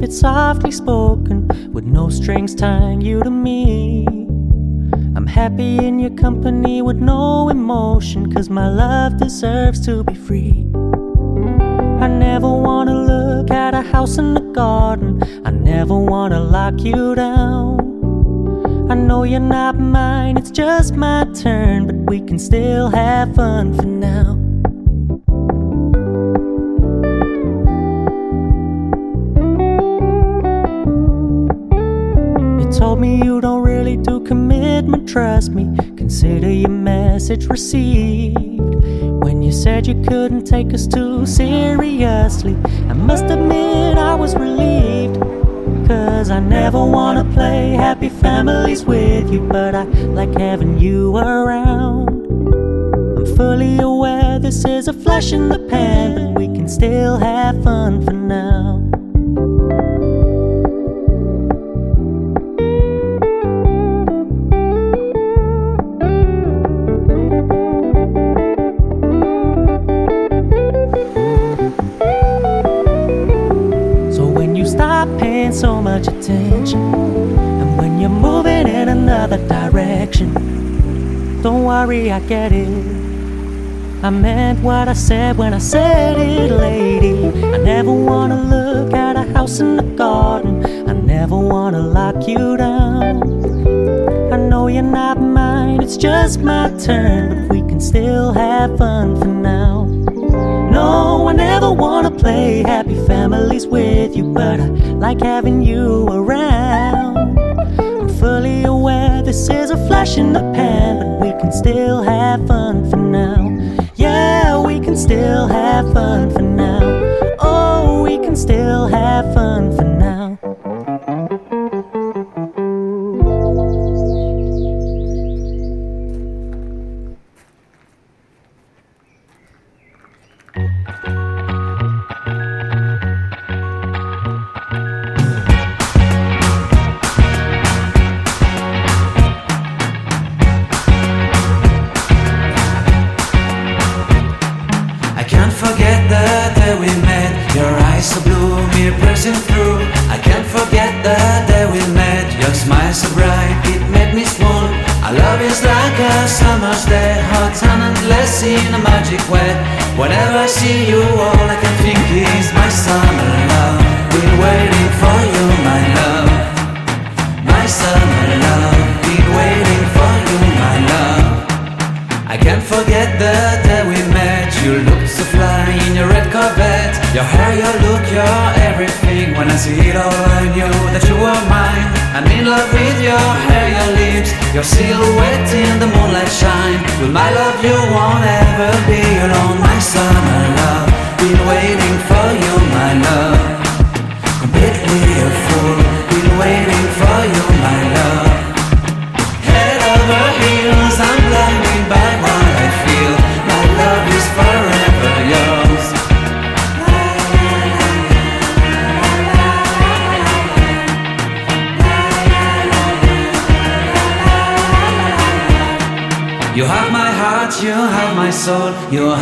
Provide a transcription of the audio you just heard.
it's softly spoken, with no strings tying you to me. I'm happy in your company with no emotion, 'cause my love deserves to be free. I never wanna look at a house in the garden, I never wanna lock you down. I know you're not mine, it's just my turn, but we can still have fun for now. You told me you don't really do commitment, trust me, consider your message received. When you said you couldn't take us too seriously, I must admit I was relieved. 'Cause I never wanna play happy families with you, but I like having you around. I'm fully aware this is a flash in the pan, but we can still have fun for now. Stop paying so much attention, and when you're moving in another direction, don't worry, I get it. I meant what I said when I said it, lady. I never wanna look at a house in the garden, I never wanna lock you down. I know you're not mine, it's just my turn, but we can still have fun for now. No, I never wanna play happy families with you, but I like having you around. I'm fully aware this is a flash in the pan, but we can still have fun for now. Yeah, we can still have fun for now. Oh, we can still have fun for now. Forget the day we met, your eyes so blue, me pressing through. I can't forget the day we met, your smile so bright, it made me swoon. Our love is like a summer's day, hot and endless in a magic way. Whenever I see you, all I can think is my summer love. Been waiting for you, my love. My summer love, been waiting for you, my love. I can't forget the day we met, you looked so fly in your red Corvette. Your hair, your look, your everything. When I see it all, I knew that you were mine. I'm in love with your hair, your lips, your silhouette in the moonlight shine. With my love you won't ever be alone, my summer love. Been waiting for you, my love. Completely a fool, been waiting for you, my love. Head over heels, I'm blinded by what I feel. My love is forever yours. You have my heart, you have my soul, you have